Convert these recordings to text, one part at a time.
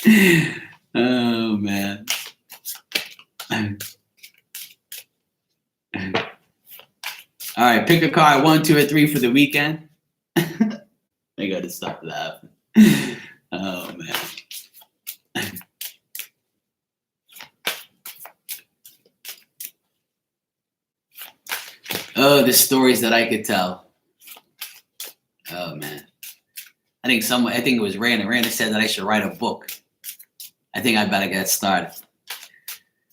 Oh man. All right, pick a card 1, 2, or 3 for the weekend. I gotta stop laughing. Oh man. Oh, the stories that I could tell. Oh man. I think it was Randa. Randa said that I should write a book. I think I better get started.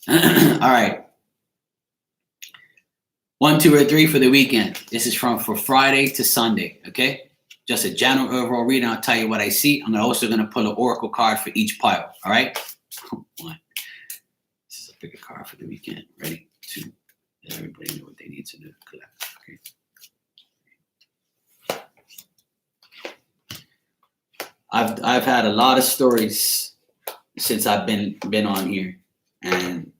All right. 1, 2, or 3 for the weekend. This is for Friday to Sunday, okay? Just a general overall reading. I'll tell you what I see. I'm also going to pull an oracle card for each pile, all right? 1. This is a bigger card for the weekend. Ready? 2. Let everybody know what they need to do. Collect, okay? I've had a lot of stories since I've been on here, and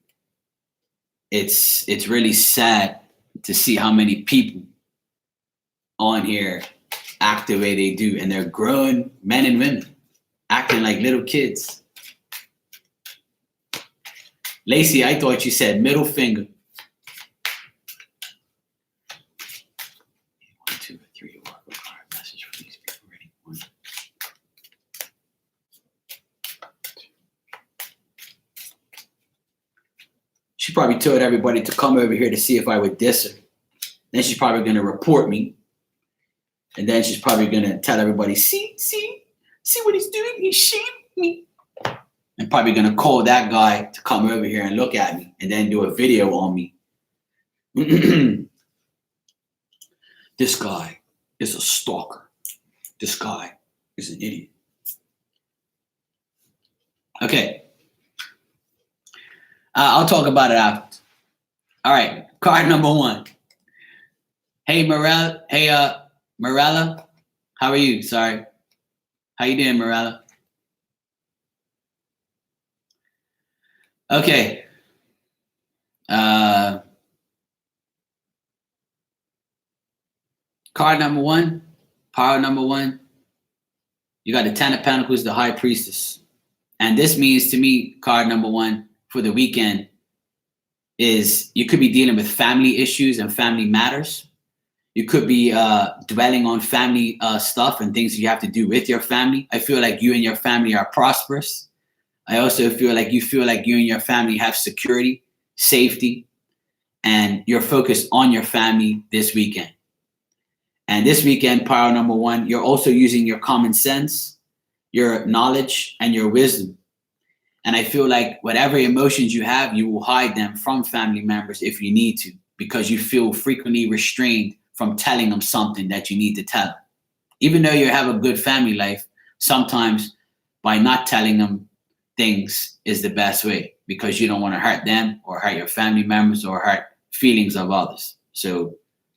it's really sad to see how many people on here act the way they do, and they're grown men and women acting like little kids. Lacey, I thought you said middle finger. 1, 2, 3, oracle card message for these people. Ready? 1. She probably told everybody to come over here to see if I would diss her. Then she's probably going to report me. And then she's probably going to tell everybody, see what he's doing? He's shaming me. And probably going to call that guy to come over here and look at me and then do a video on me. This guy is a stalker. This guy is an idiot. Okay. I'll talk about it after. All right. Card number 1. Hey, Morella. Hey, Morella. How are you? Sorry. How you doing, Morella? Okay. Card number 1. Power number 1. You got the 10 of Pentacles, the High Priestess. And this means to me, card number 1 for the weekend is you could be dealing with family issues and family matters. You could be dwelling on family stuff and things you have to do with your family. I feel like you and your family are prosperous. I also feel like you and your family have security, safety, and you're focused on your family this weekend. And this weekend, power number 1, you're also using your common sense, your knowledge, and your wisdom. And I feel like whatever emotions you have, you will hide them from family members if you need to, because you feel frequently restrained from telling them something that you need to tell them. Even though you have a good family life, sometimes by not telling them things is the best way, because you don't want to hurt them or hurt your family members or hurt feelings of others. So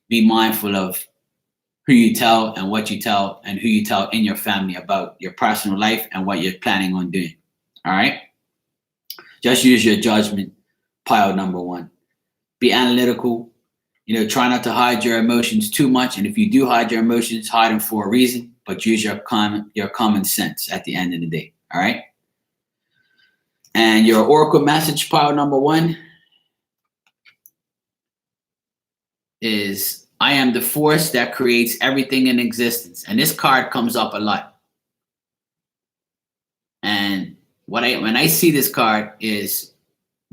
be mindful of who you tell and what you tell and who you tell in your family about your personal life and what you're planning on doing. All right? Just use your judgment, pile number 1. Be analytical. Try not to hide your emotions too much. And if you do hide your emotions, hide them for a reason, but use your common sense at the end of the day. All right? And your oracle message, pile number 1, is I am the force that creates everything in existence. And this card comes up a lot. And when I see this card this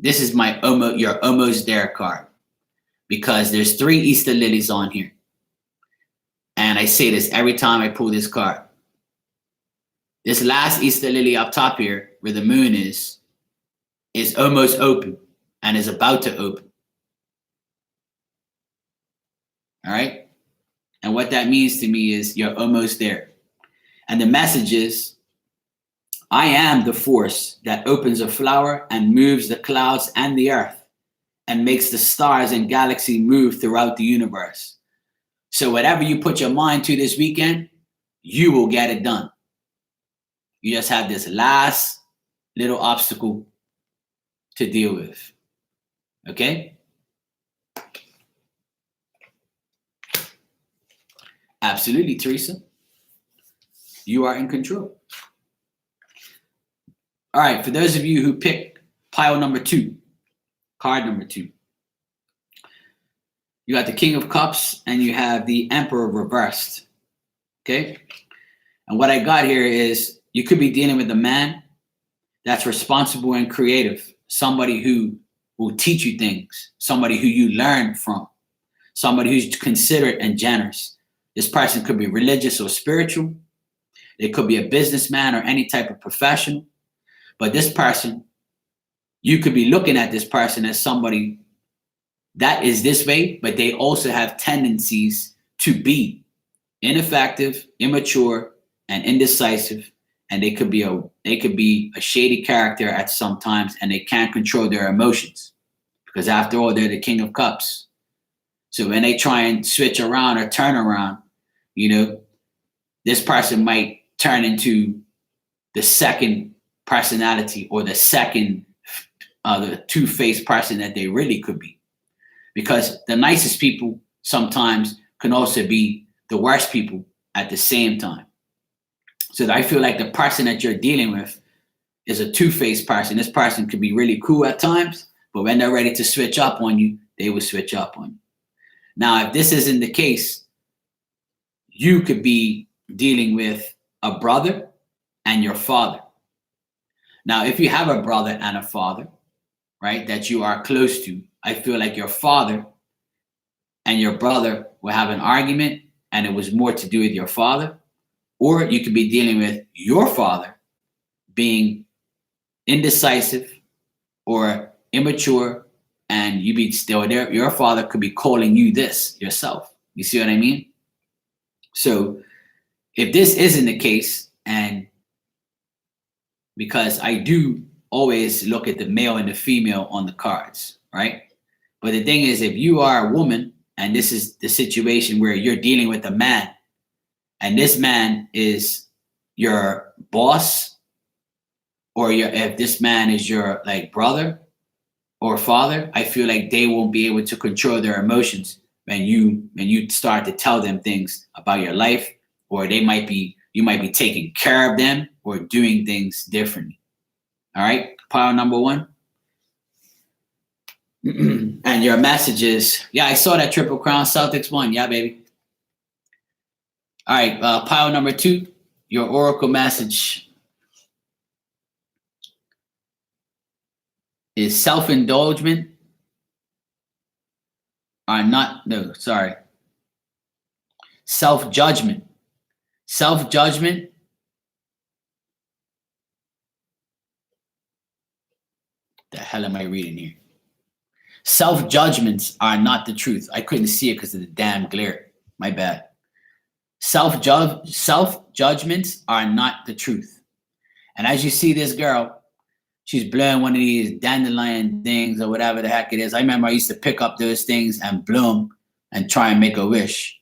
is your almost there card, because there's 3 Easter lilies on here. And I say this every time I pull this card. This last Easter lily up top here, where the moon is almost open and is about to open. All right? And what that means to me is you're almost there. And the message is, I am the force that opens a flower and moves the clouds and the earth and makes the stars and galaxy move throughout the universe. So whatever you put your mind to this weekend, you will get it done. You just have this last little obstacle to deal with. Okay? Absolutely, Teresa. You are in control. All right, for those of you who picked pile number 2, card number 2, you got the King of Cups and you have the Emperor reversed. Okay? And what I got here is you could be dealing with a man that's responsible and creative, somebody who will teach you things, somebody who you learn from, somebody who's considerate and generous. This person could be religious or spiritual. They could be a businessman or any type of professional. But this person, you could be looking at this person as somebody that is this way, but they also have tendencies to be ineffective, immature, and indecisive. And they could be a shady character at some times, and they can't control their emotions because after all, they're the King of Cups. So when they try and switch around or turn around, this person might turn into the second personality or the second, the two-faced person that they really could be. Because the nicest people sometimes can also be the worst people at the same time. So I feel like the person that you're dealing with is a two-faced person. This person could be really cool at times, but when they're ready to switch up on you, they will switch up on you. Now, if this isn't the case, you could be dealing with a brother and your father. Now, if you have a brother and a father, right, that you are close to, I feel like your father and your brother will have an argument and it was more to do with your father. Or you could be dealing with your father being indecisive or immature, and you be still there. Your father could be calling you this yourself. You see what I mean? So if this isn't the case, and because I do always look at the male and the female on the cards, right? But the thing is, if you are a woman and this is the situation where you're dealing with a man, and this man is your boss, or if this man is your like brother or father, I feel like they won't be able to control their emotions when you start to tell them things about your life, or you might be taking care of them or doing things differently. All right, pile number 1. And your message is, yeah, I saw that Triple Crown. Celtics won. Yeah, baby. All right, pile number 2, your oracle message is self-indulgent self-judgment. Self-judgment the hell am I reading here? Self-judgments are not the truth. I couldn't see it because of the damn glare. My bad. Self-judgments are not the truth. And as you see this girl, she's blowing one of these dandelion things or whatever the heck it is. I remember I used to pick up those things and blow them and try and make a wish.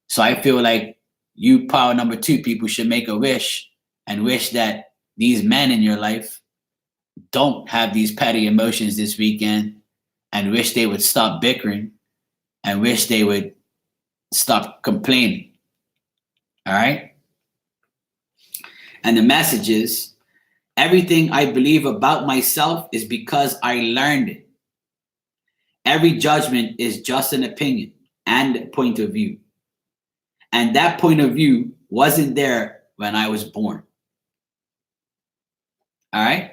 So I feel like you pile number 2 people should make a wish and wish that these men in your life don't have these petty emotions this weekend, and wish they would stop bickering and wish they would stop complaining. All right? And the message is, everything I believe about myself is because I learned it. Every judgment is just an opinion and a point of view. And that point of view wasn't there when I was born. All right?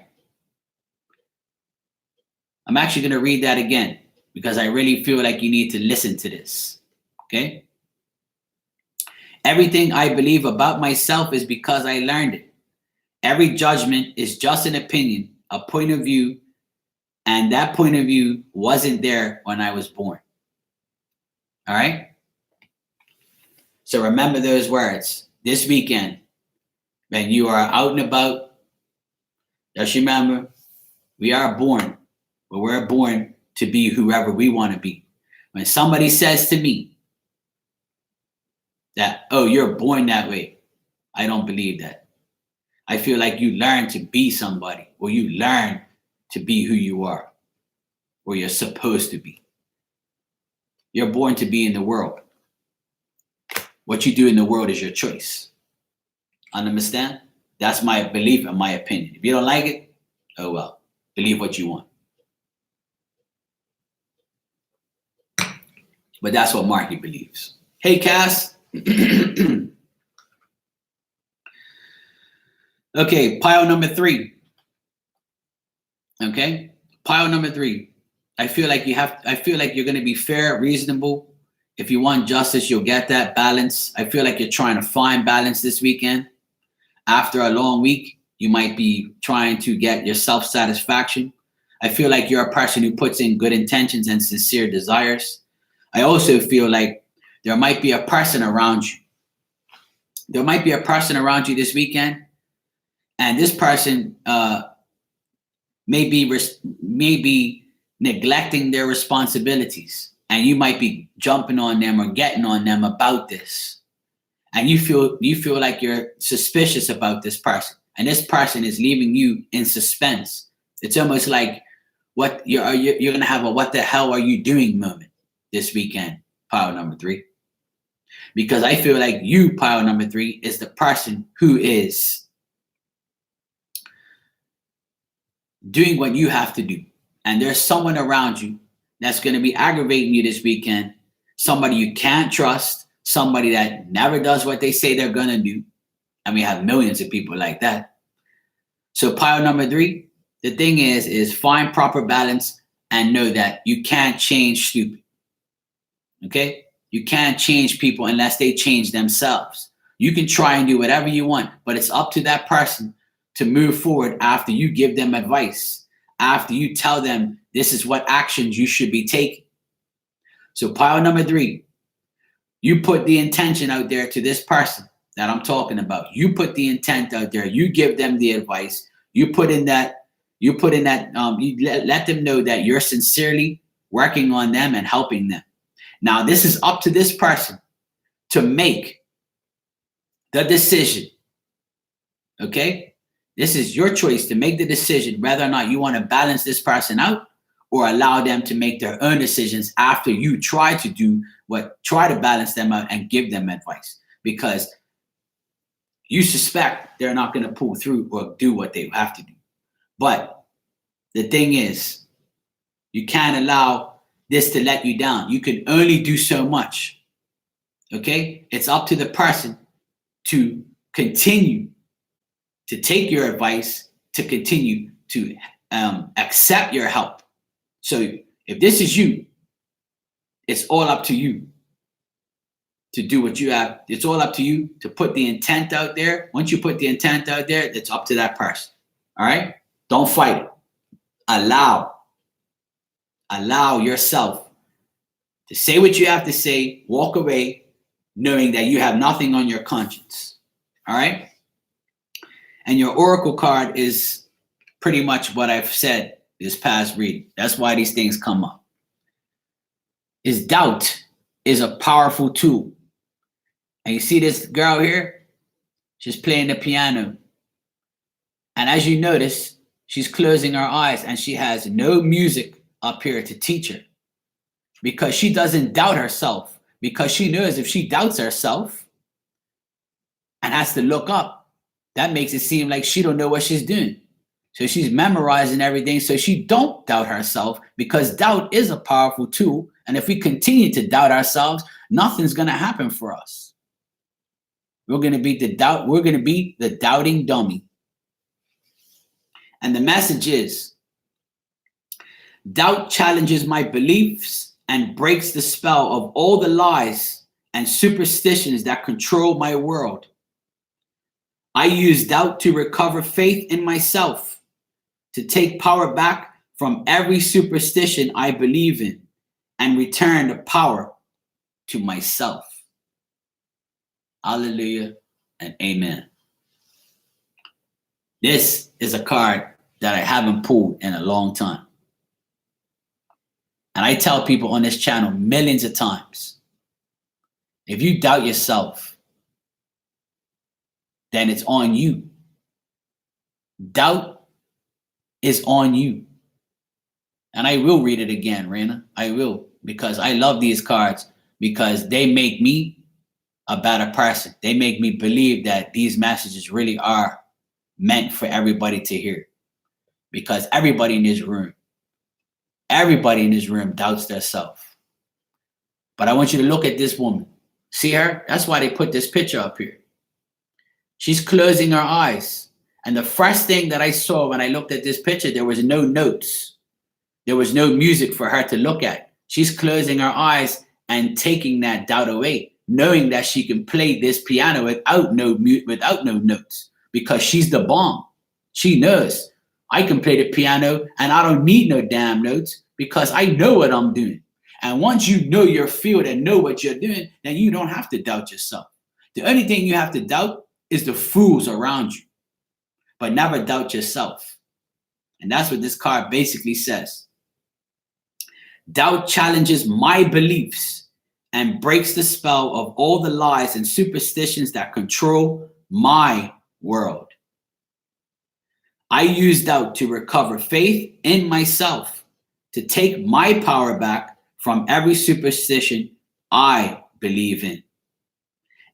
I'm actually going to read that again because I really feel like you need to listen to this. Okay? Everything I believe about myself is because I learned it. Every judgment is just an opinion, a point of view, and that point of view wasn't there when I was born. All right? So remember those words this weekend when you are out and about. Just remember, we are born, but we're born to be whoever we want to be. When somebody says to me that, oh, you're born that way, I don't believe that. I feel like you learn to be somebody, or you learn to be who you are, or you're supposed to be. You're born to be in the world. What you do in the world is your choice. Understand? That's my belief and my opinion. If you don't like it, Oh well, believe what you want. But that's what market believes. Hey, Cass. Okay, pile number 3. Okay, pile number 3. I feel like you're going to be fair, reasonable. If you want justice, you'll get that balance. I feel like you're trying to find balance this weekend. After a long week, you might be trying to get your self-satisfaction. I feel like you're a person who puts in good intentions and sincere desires. I also feel like there might be a person around you. There might be a person around you this weekend, and this person may be neglecting their responsibilities, and you might be jumping on them or getting on them about this. And you feel like you're suspicious about this person, and this person is leaving you in suspense. It's almost like you're gonna have a "what the hell are you doing" moment this weekend, pile number 3. Because I feel like you, pile number 3, is the person who is doing what you have to do, and there's someone around you that's going to be aggravating you this weekend. Somebody you can't trust. Somebody that never does what they say they're going to do. And we have millions of people like that. So pile number 3, the thing is find proper balance and know that you can't change stupid. Okay? You can't change people unless they change themselves. You can try and do whatever you want, but it's up to that person to move forward after you give them advice, after you tell them this is what actions you should be taking. So pile number 3, you put the intention out there to this person that I'm talking about. You put the intent out there. You give them the advice. You let them know that you're sincerely working on them and helping them. Now, this is up to this person to make the decision. Okay? This is your choice to make the decision whether or not you want to balance this person out or allow them to make their own decisions after you try to balance them out and give them advice, because you suspect they're not going to pull through or do what they have to do. But the thing is, you can't allow this to let you down. You can only do so much. Okay? It's up to the person to continue to take your advice, to continue to accept your help. So if this is you, it's all up to you to do what you have. It's all up to you to put the intent out there. Once you put the intent out there, it's up to that person. All right? Don't fight it. Allow yourself to say what you have to say, walk away, knowing that you have nothing on your conscience. All right? And your oracle card is pretty much what I've said this past reading. That's why these things come up. Is doubt is a powerful tool. And you see this girl here? She's playing the piano. And as you notice, she's closing her eyes and she has no music up here to teach her, because she doesn't doubt herself, because she knows if she doubts herself and has to look up, that makes it seem like she don't know what she's doing. So she's memorizing everything so she don't doubt herself, because doubt is a powerful tool. And if we continue to doubt ourselves, nothing's going to happen for us. We're going to be the doubting dummy. And the message is, doubt challenges my beliefs and breaks the spell of all the lies and superstitions that control my world. I use doubt to recover faith in myself, to take power back from every superstition I believe in, and return the power to myself. Hallelujah and amen. This is a card that I haven't pulled in a long time. And I tell people on this channel millions of times, if you doubt yourself, then it's on you. Doubt is on you. And I will read it again, Raina. I will, because I love these cards, because they make me a better person. They make me believe that these messages really are meant for everybody to hear. because everybody in this room doubts themselves. But I want you to look at this woman. See her? That's why they put this picture up here. She's closing her eyes. And the first thing that I saw when I looked at this picture, there was no notes. There was no music for her to look at. She's closing her eyes and taking that doubt away, knowing that she can play this piano without no notes, because she's the bomb. She knows I can play the piano and I don't need no damn notes because I know what I'm doing. And once you know your field and know what you're doing, then you don't have to doubt yourself. The only thing you have to doubt is the fools around you, but never doubt yourself. And that's what this card basically says. Doubt challenges my beliefs and breaks the spell of all the lies and superstitions that control my world. I use doubt to recover faith in myself, to take my power back from every superstition I believe in,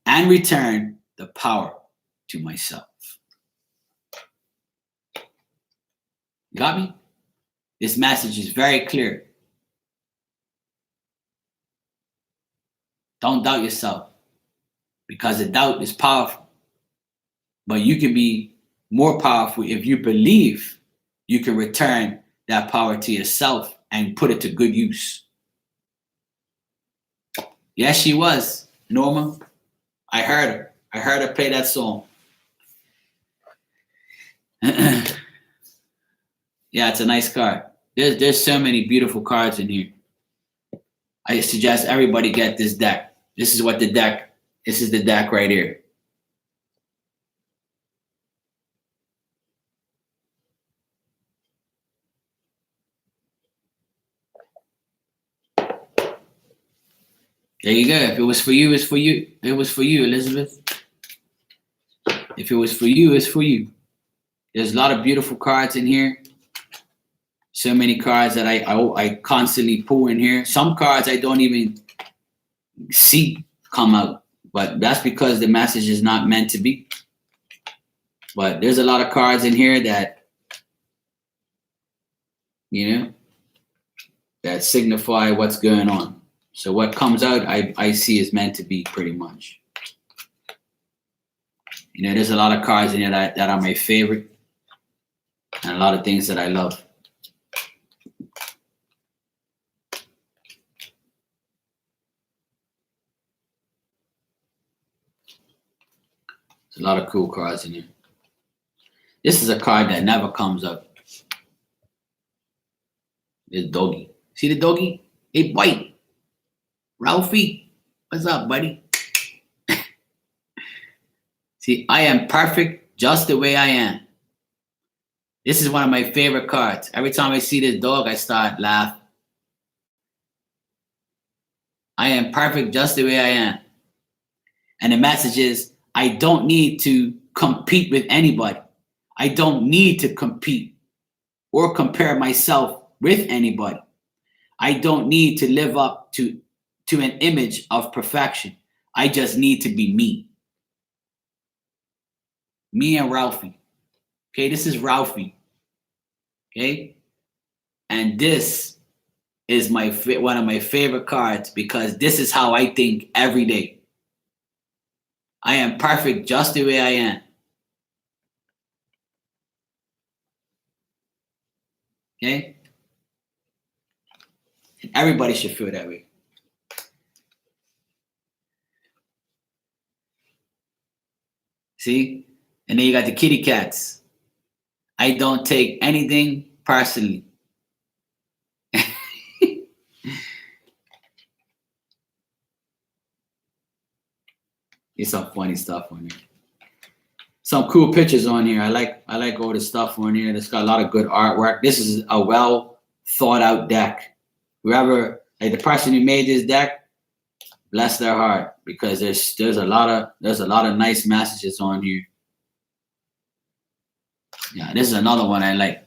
and return the power to myself. Got me? This message is very clear. Don't doubt yourself, because the doubt is powerful. But you can be more powerful if you believe you can return that power to yourself and put it to good use. Yes, she was, Norma. I heard her. I heard her play that song. Yeah, it's a nice card. There's so many beautiful cards in here. I suggest everybody get this deck. This is the deck right here. There you go. If it was for you, it's for you. It was for you, Elizabeth. If it was for you, it's for you. There's a lot of beautiful cards in here. So many cards that I constantly pull in here. Some cards I don't even see come out, but that's because the message is not meant to be. But there's a lot of cards in here that, that signify what's going on. So what comes out, I see is meant to be, pretty much. There's a lot of cards in here that are my favorite, and a lot of things that I love. There's a lot of cool cards in here. This is a card that never comes up. This doggy. See the doggy? Hey, boy. Ralphie, what's up, buddy? See, I am perfect just the way I am. This is one of my favorite cards. Every time I see this dog, I start laughing. I am perfect just the way I am. And the message is, I don't need to compete with anybody. I don't need to compete or compare myself with anybody. I don't need to live up to an image of perfection. I just need to be me. Me and Ralphie. Okay, this is Ralphie. Okay? And this is one of my favorite cards, because this is how I think every day. I am perfect just the way I am. Okay? Everybody should feel that way. See? And then you got the kitty cats. I don't take anything personally. There's some funny stuff on here. Some cool pictures on here. I like all the stuff on here. It's got a lot of good artwork. This is a well thought out deck. Whoever, like the person who made this deck, bless their heart, because there's a lot of nice messages on here. Yeah, this is another one I like.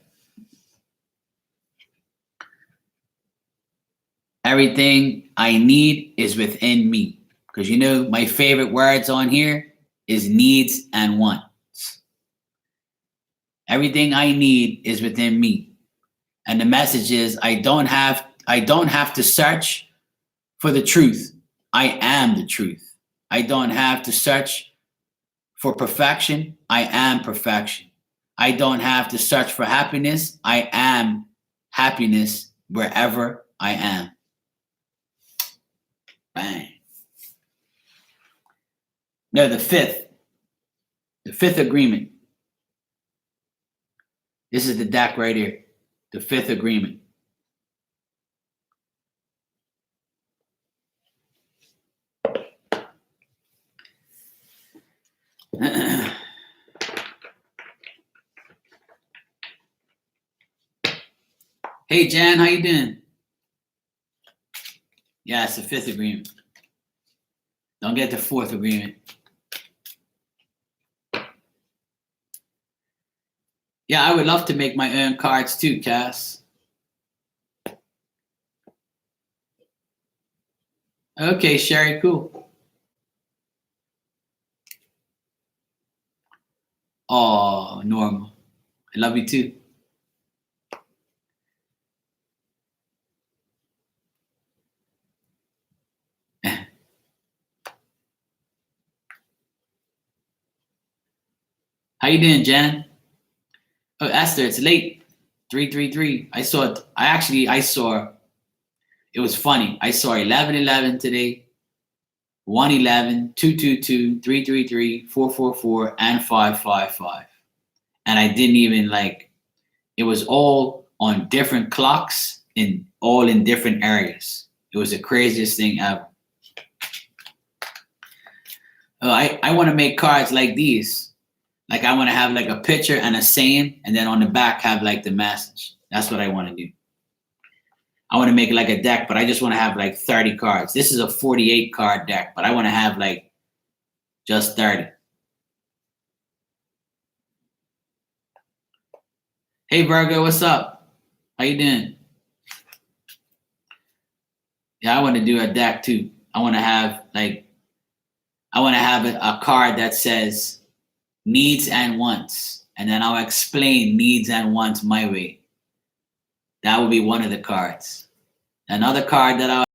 Everything I need is within me. Because my favorite words on here is needs and wants. Everything I need is within me. And the message is I don't have to search for the truth. I am the truth. I don't have to search for perfection. I am perfection. I don't have to search for happiness. I am happiness wherever I am. Bang. Now the fifth agreement. This is the deck right here. The fifth agreement. Hey Jan, how you doing? Yeah, it's the fifth agreement. Don't get the fourth agreement. Yeah, I would love to make my own cards too, Cass. Okay, Sherry, cool. Oh, Norma. I love you too. How you doing, Jan? Oh, Esther, it's late. 333. I saw it. I saw. It was funny. I saw 1111 today, 111, 222, 333, 444, and 555. And I didn't even it was all on different clocks all in different areas. It was the craziest thing ever. I want to make cards like these. Like I want to have a picture and a saying, and then on the back have the message. That's what I want to do. I want to make a deck, but I just want to have 30 cards. This is a 48 card deck, but I want to have just 30. Hey Virgo, what's up? How you doing? Yeah, I want to do a deck too. I want to have a card that says needs and wants, and then I'll explain needs and wants my way. That would be one of the cards. Another card that